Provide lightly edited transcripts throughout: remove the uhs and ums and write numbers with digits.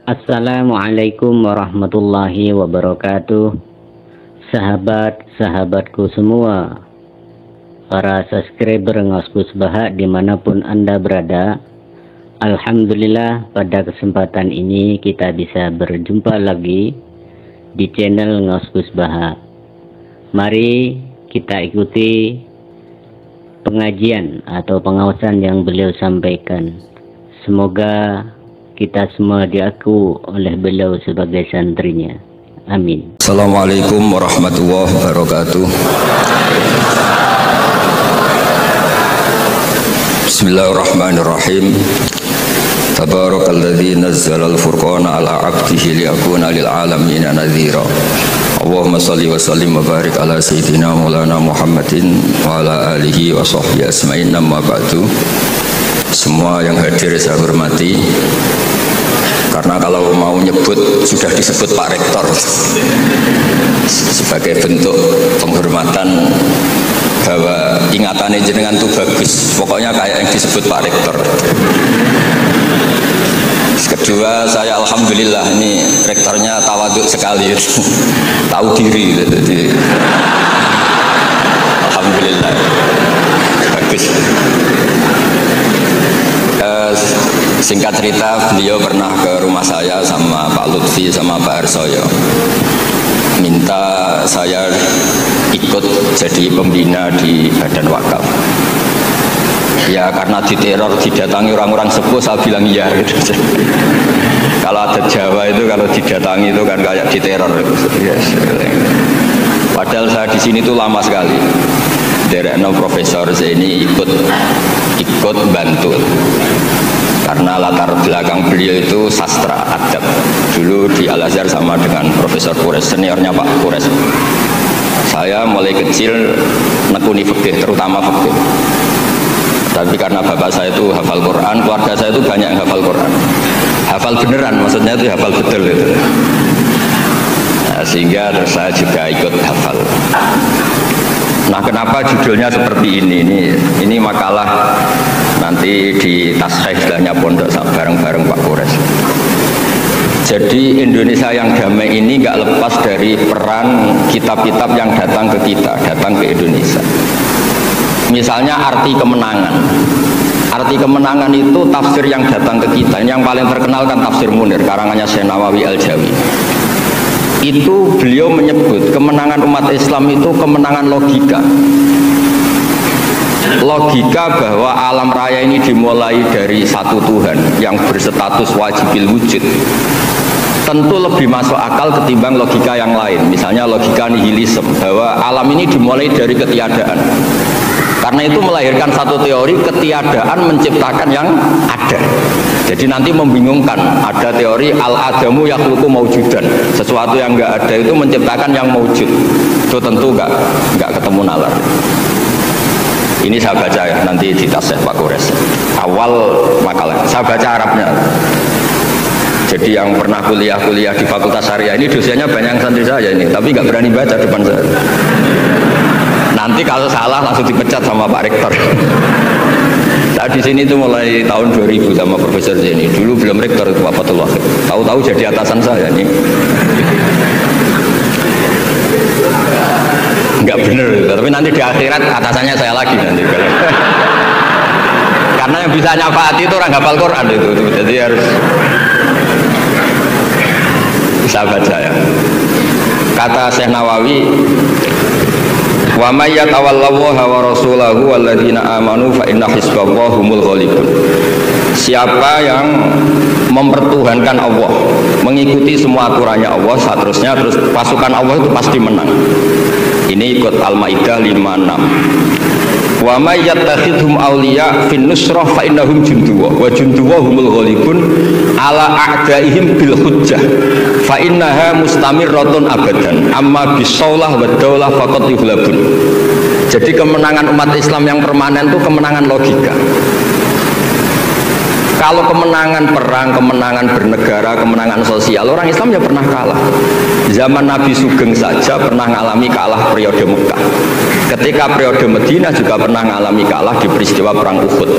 Assalamualaikum warahmatullahi wabarakatuh. Sahabat-sahabatku semua, para subscriber Ngoskus Baha dimanapun Anda berada, alhamdulillah pada kesempatan ini kita bisa berjumpa lagi di channel Ngoskus Baha. Mari kita ikuti pengajian atau pengawasan yang beliau sampaikan. Semoga kita semua diaku oleh beliau sebagai santrinya. Amin. Assalamualaikum warahmatullahi wabarakatuh. Bismillahirrahmanirrahim. Tabarakalladzi nazzala al-furqana ala 'abdihi liyakuna lil 'alamina nadhira. Allahumma shalli wa sallim wa barik ala sayyidina Maulana Muhammadin wa ala alihi wa sahbihi asma'in. Amma ba'du. Semua yang hadir saya hormati, karena kalau mau nyebut sudah disebut Pak Rektor sebagai bentuk penghormatan bahwa ingatannya jenengan itu bagus, pokoknya kayak yang disebut Pak Rektor. Kedua, saya alhamdulillah ini rektornya tawaduk sekali, tahu diri, jadi alhamdulillah bagus. Singkat cerita, beliau pernah ke rumah saya sama Pak Lutfi sama Pak Arsoyo, minta saya ikut jadi pembina di Badan Wakaf. Ya karena diteror, didatangi orang-orang sepuh, saya bilang iya gitu. Kalau ada Jawa itu kalau didatangi itu kan kayak diteror. Yes. Padahal saya di sini tuh lama sekali. Derekno Profesor Zaini ikut bantu. Karena latar belakang beliau itu sastra adab. Dulu di Al-Azhar sama dengan Profesor Kures, seniornya Pak Kures. Saya mulai kecil nekuni fikih, terutama fikih. Tapi karena bapak saya itu hafal Quran, keluarga saya itu banyak yang hafal Quran. Hafal beneran, maksudnya itu hafal betul itu. Nah, sehingga saya juga ikut hafal. Nah, kenapa judulnya seperti ini? Ini makalah nanti di taskhih istilahnya pondok bareng-bareng Pak Kures. Jadi Indonesia yang damai ini nggak lepas dari peran kitab-kitab yang datang ke kita, datang ke Indonesia. Misalnya arti kemenangan. Arti kemenangan itu tafsir yang datang ke kita. Yang paling terkenal kan tafsir Munir, karangannya Syekh Nawawi Al-Jawi. Itu beliau menyebut kemenangan umat Islam itu kemenangan logika. Logika bahwa alam raya ini dimulai dari satu Tuhan yang berstatus wajibil wujud. Tentu lebih masuk akal ketimbang logika yang lain. Misalnya logika nihilisme, bahwa alam ini dimulai dari ketiadaan. Karena itu melahirkan satu teori ketiadaan menciptakan yang ada. Jadi nanti membingungkan, ada teori al-adamu yakhluqu maujudan, sesuatu yang enggak ada itu menciptakan yang maujud. Itu tentu enggak ketemu nalar. Ini saya baca ya, nanti di taskhih Pak Kures. Awal makalah, saya baca Arabnya. Jadi yang pernah kuliah di Fakultas Syariah ini dosennya banyak yang santri saya ini, tapi nggak berani baca depan saya. Nanti kalau salah langsung dipecat sama Pak Rektor. Saya di sini tuh mulai tahun 2000 sama Profesor Zaini. Dulu belum rektor itu Pak Fatullah. Tahu-tahu jadi atasan saya nih. Enggak bener, tapi nanti di akhirat atasannya saya lagi nanti. Karena yang bisa nyafaati itu orang hafal Quran itu. Jadi harus bisa baca ya. Kata Syekh Nawawi, wa may yatawallallaha wa rasulahu walladzina amanu fa inna hizballahi humul ghalibun. Siapa yang mempertuhankan Allah, mengikuti semua aturannya Allah, seterusnya terus pasukan Allah itu pasti menang. Ini ikut Al-Maidah 56. Wa may yattakhidhum awliya fin nusrah fa innahum junduwa wa junduwa humul ghalibun ala a'daihim bil hujjah fa innaha mustamirratun abadan amma bisaulah wa daulah faqad yuhlabun. Jadi kemenangan umat Islam yang permanen itu kemenangan logika. Kalau kemenangan perang, kemenangan bernegara, kemenangan sosial, orang Islam ya pernah kalah. Zaman Nabi Sugeng saja pernah mengalami kalah periode Mekah. Ketika periode Madinah juga pernah mengalami kalah di peristiwa perang Uhud.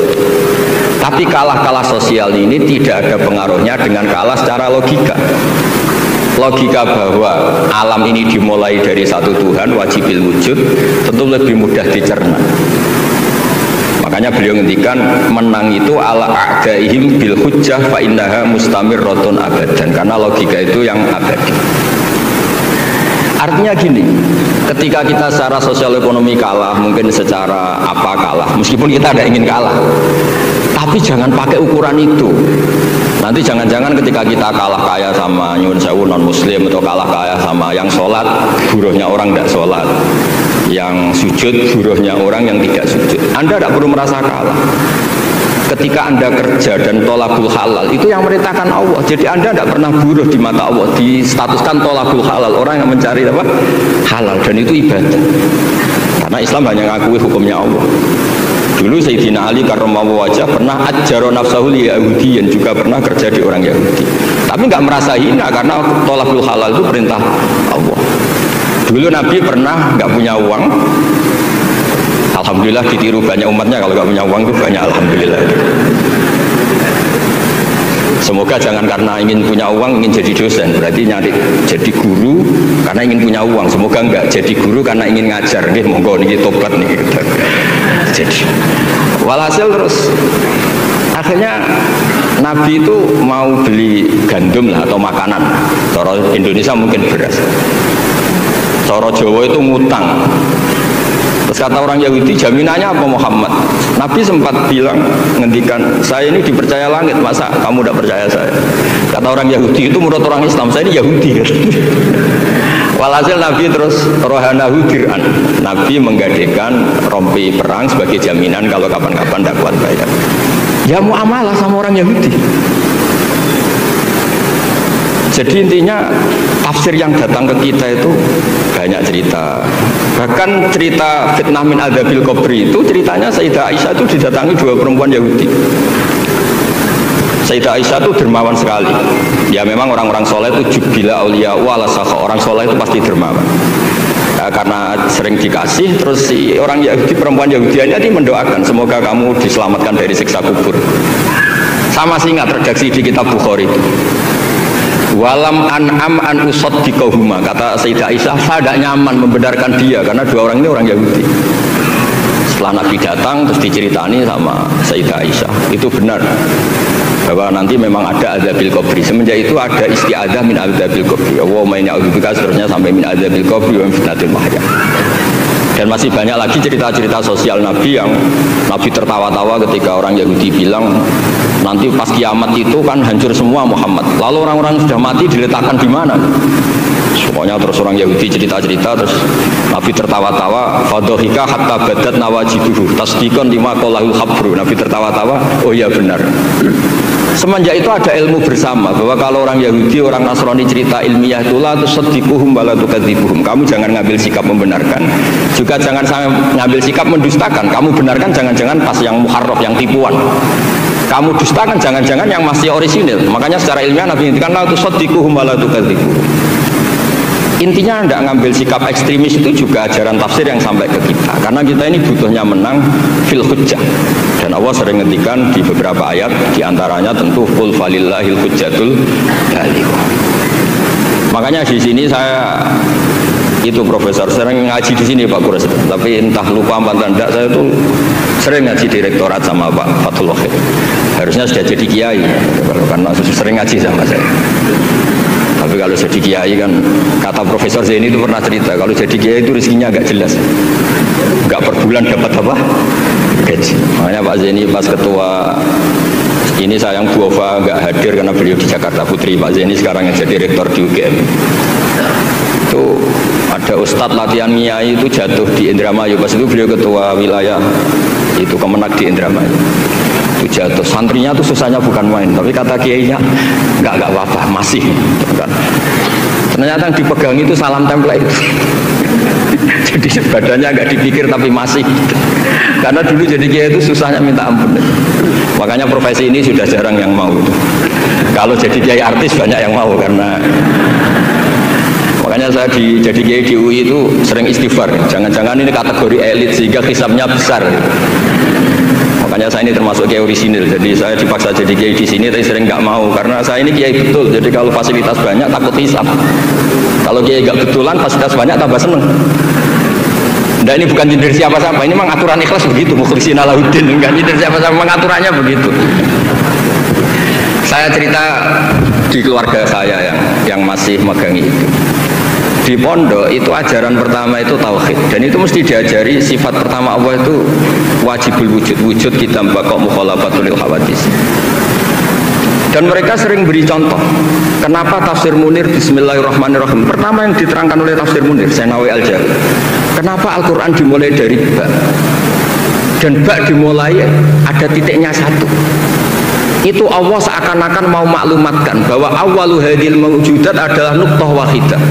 Tapi kalah sosial ini tidak ada pengaruhnya dengan kalah secara logika. Logika bahwa alam ini dimulai dari satu Tuhan, wajibil wujud, tentu lebih mudah dicerna. Makanya beliau ngendikan menang itu ala a'daihim bil hujjah fa innaha mustamirratun abadan, karena logika itu yang abadi. Artinya gini, ketika kita secara sosial ekonomi kalah, mungkin secara apa kalah, meskipun kita tidak ingin kalah, tapi jangan pakai ukuran itu. Nanti jangan-jangan ketika kita kalah kaya sama nyuwun sewu non muslim, atau kalah kaya sama yang sholat, buruhnya orang tidak sholat, yang sujud, buruhnya orang yang tidak sujud, Anda tidak perlu merasa kalah. Ketika Anda kerja dan tolabul halal, itu yang merintahkan Allah. Jadi Anda tidak pernah buruh di mata Allah, distatuskan tolabul halal, orang yang mencari apa? Halal, dan itu ibadah. Karena Islam hanya ngakui hukumnya Allah. Dulu Sayyidina Ali karramallahu wajhah pernah ajjaro nafsahu li Yahudiyan, juga pernah kerja di orang Yahudi. Tapi nggak merasa hina karena tolabul halal itu perintah Allah. Dulu Nabi pernah nggak punya uang. Alhamdulillah ditiru banyak umatnya, kalau nggak punya uang itu banyak, alhamdulillah. Semoga jangan karena ingin punya uang ingin jadi dosen, berarti nyari jadi guru karena ingin punya uang. Semoga enggak jadi guru karena ingin ngajar. Nggih, monggo niki tobat nih. Jadi walhasil terus akhirnya Nabi itu mau beli gandum lah atau makanan. Cara Indonesia mungkin beras. Cara Jawa itu ngutang. Terus kata orang Yahudi, jaminannya apa Muhammad? Nabi sempat bilang, ngendikan, saya ini dipercaya langit, masa kamu tidak percaya saya? Kata orang Yahudi, itu menurut orang Islam, saya ini Yahudi. Walhasil Nabi terus rohanahu dir'an. Nabi menggadekan rompi perang sebagai jaminan kalau kapan-kapan tidak kuat bayar. Ya muamalah sama orang Yahudi. Jadi intinya tafsir yang datang ke kita itu banyak cerita. Bahkan cerita fitnah min adzabil qabri itu ceritanya Sayyidah Aisyah itu didatangi dua perempuan Yahudi. Sayyidah Aisyah itu dermawan sekali. Ya memang orang-orang soleh itu jubila auliya wala sakha. Orang soleh itu pasti dermawan. Ya, karena sering dikasih, terus si orang Yahudi, perempuan Yahudi ini mendoakan semoga kamu diselamatkan dari siksa kubur. Sama sih ingat redaksi di kitab Bukhari itu. Walam an'am an usaddiqahuma, kata Sayyidah Aisyah, saya tidak nyaman membenarkan dia karena dua orang ini orang Yahudi. Setelah Nabi datang terus diceritani sama Sayyidah Aisyah, itu benar bahwa nanti memang ada adzabil qabri. Semenjak itu ada isti'adzah min adzabil qabri. Allahumma inni a'udzubika, seterusnya sampai min adzabil qabri wa min fitnatil mahya. Dan masih banyak lagi cerita-cerita sosial Nabi yang Nabi tertawa-tawa ketika orang Yahudi bilang nanti pas kiamat itu kan hancur semua Muhammad. Lalu orang-orang sudah mati diletakkan di mana? Semuanya terus orang Yahudi cerita-cerita, terus Nabi tertawa-tawa, fadhika hatta badat nawajibuhu tasdiqan lima qalahul habru. Nabi tertawa-tawa, oh iya benar. Semenjak itu ada ilmu bersama bahwa kalau orang Yahudi, orang Nasrani cerita ilmiah itulah tusaddiquhum wala tukadzibuhum. Kamu jangan ngambil sikap membenarkan, juga jangan ngambil sikap mendustakan. Kamu benarkan jangan-jangan pas yang muharraf, yang tipuan. Kamu dustakan jangan-jangan yang masih orisinil. Makanya secara ilmiah Nabi ngendikan la tusaddiquhum wala tukadzibuhum. Intinya tidak ngambil sikap ekstremis itu juga ajaran tafsir yang sampai ke kita. Karena kita ini butuhnya menang fil hujjah. Dan Allah sering ngendikan di beberapa ayat, diantaranya tentu qul falillahil hujjatul balighah. Makanya di sini saya itu profesor sering ngaji di sini Pak Kures, tapi entah lupa apa tidak, saya itu sering ngaji direktorat sama Pak Fathul Wahid. Harusnya sudah jadi kiai karena sering ngaji sama saya. Tapi kalau jadi kiai kan, kata Profesor Zaini itu pernah cerita, kalau jadi kiai itu rezekinya agak jelas, nggak per bulan dapat apa gaji. Makanya Pak Zaini pas ketua ini, sayang Bu Ova nggak hadir karena beliau di Jakarta Putri. Pak Zaini sekarang yang jadi rektor di UGM. Itu ada Ustadz latihan kiai itu jatuh di Indramayu, pas itu beliau ketua wilayah itu Kemenak di Indramayu. Itu jatuh, santrinya tuh susahnya bukan main, tapi kata kiainya nggak apa-apa, masih kan. Ternyata yang dipegang itu salam tempel itu. Jadi badannya nggak dipikir tapi masih, karena dulu jadi kiai itu susahnya minta ampun. Makanya profesi ini sudah jarang yang mau. Kalau jadi kiai artis banyak yang mau, karena makanya saya jadi kiai di UI itu sering istighfar, jangan-jangan ini kategori elit sehingga hisabnya besar. Makanya saya ini termasuk kiai orisinil. Jadi saya dipaksa jadi kiai di sini, tapi sering nggak mau karena saya ini kiai betul. Jadi kalau fasilitas banyak takut hisap. Kalau kiai nggak betulan, fasilitas banyak tambah seneng. Nah ini bukan nyindir siapa-siapa, ini memang aturan ikhlas begitu. Mukhlisin Alauddin, enggak nyindir siapa-siapa, memang aturannya begitu. Saya cerita di keluarga saya yang masih megangi itu. Di pondok itu ajaran pertama itu tauhid, dan itu mesti diajari sifat pertama Allah itu wajibul wujud kita bakok mukhalafatul hawadis. Dan mereka sering beri contoh. Kenapa tafsir Munir Bismillahirrahmanirrahim pertama yang diterangkan oleh tafsir Munir Senawi Al-Jari. Kenapa Al-Quran dimulai dari ba? Dan ba dimulai ada titiknya satu. Itu Allah seakan-akan mau maklumatkan bahwa awalu hadil mawjudat adalah nuqtah wahidah.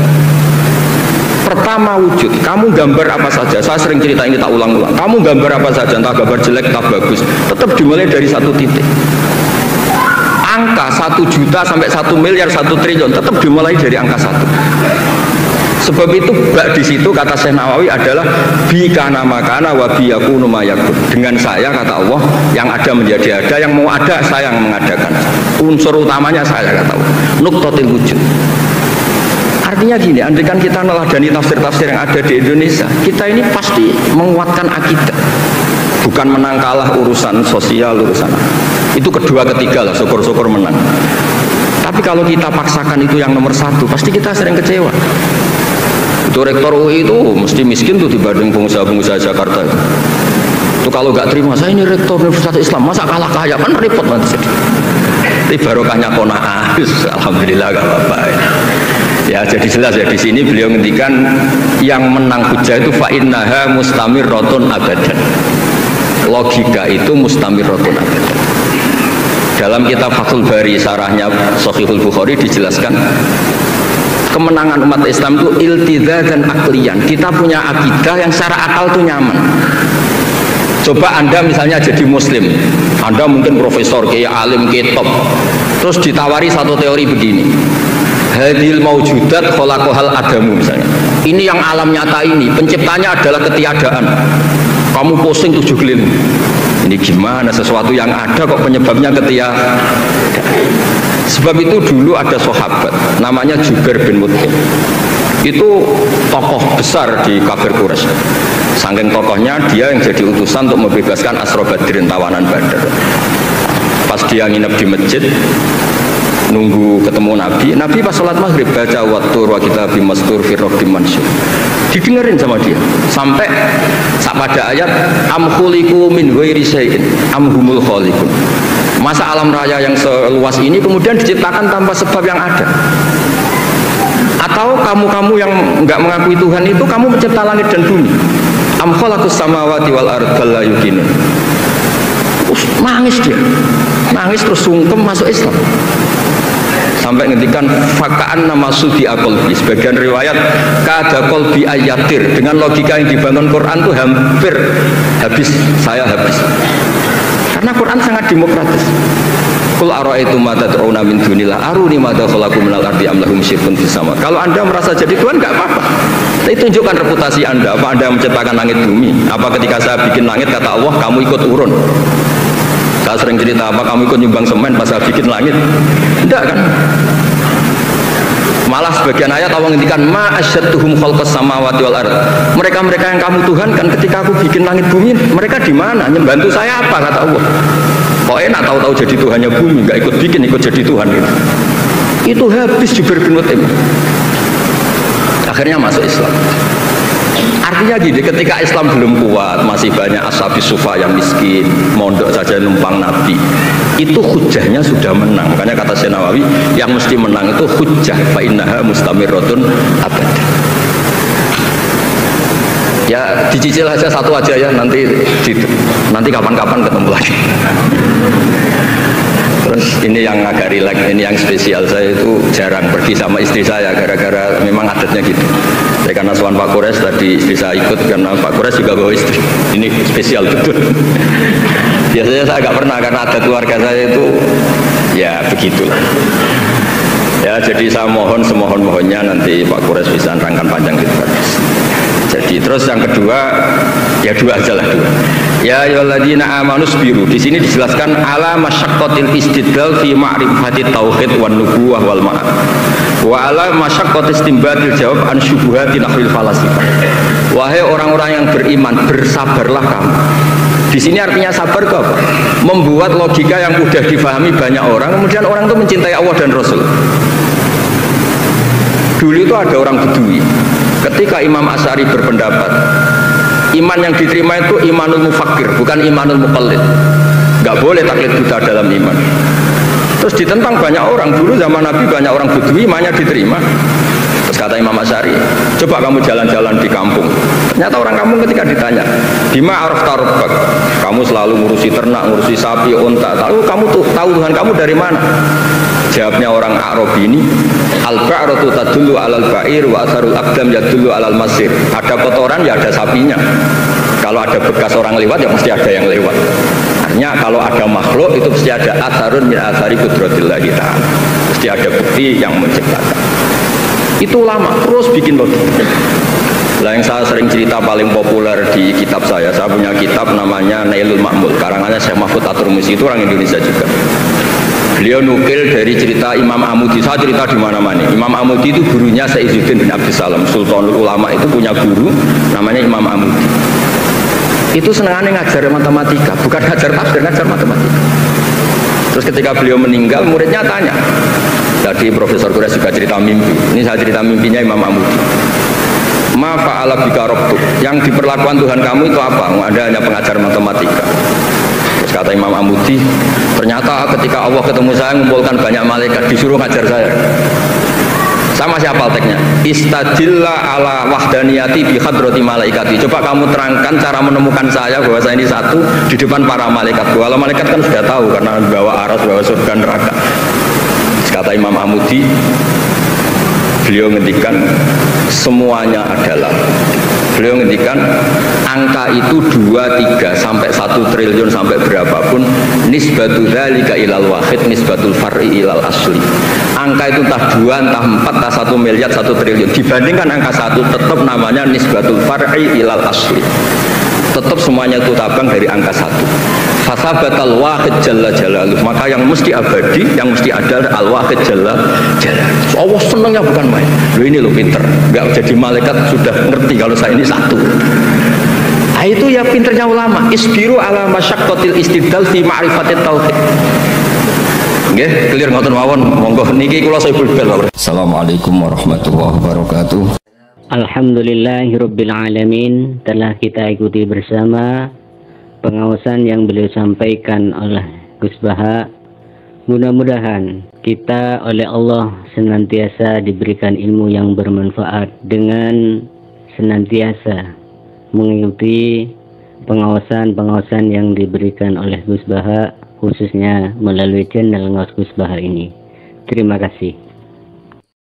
Pertama wujud, kamu gambar apa saja. Saya sering cerita ini tak ulang-ulang. Kamu gambar apa saja, entah gambar jelek, entah bagus, tetap dimulai dari satu titik. Angka 1 juta sampai 1 miliar 1 triliun tetap dimulai dari angka 1. Sebab itu bak di situ kata Syekh Nawawi adalah bi kana makana wa bi yakunu mayakun. Dengan saya kata Allah yang ada menjadi ada, yang mau ada saya yang mengadakan. Unsur utamanya saya kata Allah. Nuqtatil wujud. Artinya gini, andaikan kita neladani tafsir-tafsir yang ada di Indonesia, kita ini pasti menguatkan akidah. Bukan menang kalah urusan sosial, urusan itu kedua ketiga lah, syukur-syukur menang. Tapi kalau kita paksakan itu yang nomor satu, pasti kita sering kecewa. Itu rektor UI itu mesti miskin tuh dibanding pengusaha-pengusaha Jakarta itu kalau nggak terima, saya ini rektor Universitas Islam, masa kalah kaya, kan repot nanti. Tapi barokahnya qanaah, alhamdulillah gak apa-apa. Ya jadi jelas ya di sini beliau ngendikan yang menang hujah itu fa innaha mustamirratun abadan. Logika itu mustamirratun abadan. Dalam kitab Fathul Bari syarahnya Shahihul Bukhari dijelaskan kemenangan umat Islam itu iltidza dan aklian. Kita punya akidah yang secara akal tuh nyaman. Coba Anda misalnya jadi muslim, Anda mungkin profesor, kayak alim, kayak top, terus ditawari satu teori begini, hadil maujudat kholaqohal adamu misalnya, ini yang alam nyata ini, penciptanya adalah ketiadaan, kamu pusing 7 keliling, ini gimana sesuatu yang ada kok penyebabnya ketiadaan. Sebab itu dulu ada sahabat namanya Jubair bin Mut'im, itu tokoh besar di kafir Quraisy. Saking tokohnya dia yang jadi utusan untuk membebaskan Asra Badrin, tawanan Badar. Pas dia nginep di masjid nunggu ketemu Nabi, Nabi pas sholat maghrib baca wattur wa kitabim mastur fi rabbim mansur, didengerin sama dia sampai pada ayat am khuliqu min ghairi syai'in am humul khaliqun. Masa alam raya yang seluas ini kemudian diciptakan tanpa sebab yang ada? Atau kamu-kamu yang nggak mengakui Tuhan itu kamu mencipta langit dan bumi? Am khalaqus samawati wal ardh la yuqinun. Nangis dia, nangis terus sungkem masuk Islam. Sampai ngendikan fakaan nama sudi akolbi. Sebagian riwayat kada kolbi ayatir. Dengan logika yang dibangun Quran itu hampir habis, saya habis. Karena Quran sangat demokratis. Qul ara'aytum ma tad'una min dunillah aruni ma khalaqu minal ardi am lahum syirkun fis sama. Kalau Anda merasa jadi Tuhan enggak apa-apa. Tapi tunjukkan reputasi Anda. Apa Anda menciptakan langit bumi? Apa ketika saya bikin langit kata Allah kamu ikut urun? Saya sering cerita apa kamu ikut nyumbang semen pas saya bikin langit? Enggak kan? Malah sebagian ayat Allah ngendikan ma asyadduhum khalqas samawati wal ardh. Mereka-mereka yang kamu tuhankan ketika aku bikin langit bumi, mereka di mana? Membantu saya apa kata Allah? Kok enak tahu-tahu jadi Tuhannya bumi, nggak ikut bikin, ikut jadi Tuhan gitu. Itu habis Jubair bin Mut'im. Akhirnya masuk Islam. Artinya gini, ketika Islam belum kuat, masih banyak ashabi sufa yang miskin, mondok saja numpang Nabi, itu hujahnya sudah menang. Makanya kata Syekh Nawawi, yang mesti menang itu hujah fa innaha mustamirratun abad. Ya dicicil aja satu aja ya, nanti kapan-kapan ketemu lagi. Terus ini yang agak rileks, ini yang spesial. Saya itu jarang pergi sama istri saya gara-gara memang adatnya gitu. Saya karena suan Pak Kores tadi istri saya ikut karena Pak Kores juga bawa istri. Ini spesial betul. Biasanya saya nggak pernah karena adat keluarga saya itu ya begitulah. Ya jadi saya mohon semohon-mohonnya nanti Pak Kures bisa nerangkan panjang gitu. Jadi terus yang kedua, ya dua aja lah dua. Ya ayyuhalladzina amanu sabiru. Di sini dijelaskan ala masyaqqatil istidlal fi ma'rifati tauhid wan nubuwah wal ma'ad. Wa ala masyaqqatis istinbatil jawab an syubuhati nahwil falasifah. Wahai orang-orang yang beriman, bersabarlah kamu. Di sini artinya sabar itu apa? Membuat logika yang mudah difahami banyak orang, kemudian orang itu mencintai Allah dan Rasul. Dulu itu ada orang Bedui. Ketika Imam Asy'ari berpendapat, iman yang diterima itu imanul mufakkir, bukan imanul muqallid. Enggak boleh taklid Buddha dalam iman. Terus ditentang banyak orang. Dulu zaman Nabi banyak orang Bedui imannya diterima. Terus kata Imam Asy'ari, coba kamu jalan-jalan di kampung. Ternyata orang kampung ketika ditanya, bima arafta rabbak, kamu selalu ngurusi ternak, ngurusi sapi, unta, kamu tahu Tuhan kamu dari mana? Jawabnya orang Arabi ini, al-ba'ratu tadullu alal ba'ir wa asarul aqdam yadullu alal masir. Ada kotoran ya ada sapinya. Kalau ada bekas orang lewat ya mesti ada yang lewat. Artinya kalau ada makhluk itu mesti ada asarun min asari qudratillahi ta'ala. Mesti ada bukti yang menciptakan. Itu lama terus bikin logika. Lah yang saya sering cerita paling populer di kitab saya punya kitab namanya Nailul Ma'mul, karangannya Syekh Mahfud At-Turmusi, itu orang Indonesia juga. Beliau nukil dari cerita Imam Amudi. Saya cerita di mana-mana. Imam Amudi itu gurunya Sayyidzuddin bin Abdussalam, Sultanul Ulama, itu punya guru namanya Imam Amudi. Itu senangannya ngajar matematika, bukan ngajar tafsir, ngajar matematika. Terus ketika beliau meninggal, muridnya tanya. Tadi Profesor Kures juga cerita mimpi. Ini saya cerita mimpinya Imam Amudi. Ma fa'ala bika rabbuk, yang diperlakukan Tuhan kamu itu apa? Anda hanya pengajar matematika. Terus kata Imam Amudi, ternyata ketika Allah ketemu saya mengumpulkan banyak malaikat, disuruh ngajar saya. Sama siapa teksnya? Istadilla ala wahdaniyati bi hadrati malaikati. Coba kamu terangkan cara menemukan saya bahwa saya ini satu di depan para malaikat. Kalau malaikat kan sudah tahu karena bawa aras, bawa surga neraka. Kata Imam Amudi, beliau ngendikan semuanya adalah, beliau ngendikan angka itu 2, 3 sampai 1 triliun sampai berapapun, nisbatu dzalika ilal wahid nisbatul far'i ilal asli. Angka itu entah 2, entah 4, entah 1 miliar, 1 triliun, dibandingkan angka 1 tetap namanya nisbatul far'i ilal asli. Tetap semuanya itu tabang dari angka 1. Fasabatal wahid jalla jalaluh, maka yang mesti abadi, yang mesti ada al-wahid jalla jalaluh. Allah senangnya bukan main. Loh ini lo pinter, nggak jadi malaikat sudah ngerti kalau saya ini satu. Nah, itu ya pinternya ulama. Isbiru ala masyaqqatil istidlal fi ma'rifatit tauhid. Nggih, clear ngoten mawon. Monggo niki kula saya bel. Assalamualaikum warahmatullahi wabarakatuh. Alhamdulillahirabbil alamin. Telah kita ikuti bersama pengawasan yang beliau sampaikan oleh Gus Baha. Mudah-mudahan kita oleh Allah senantiasa diberikan ilmu yang bermanfaat dengan senantiasa mengikuti pengawasan-pengawasan yang diberikan oleh Gus Baha, khususnya melalui channel Ngawas Gus Baha ini. Terima kasih.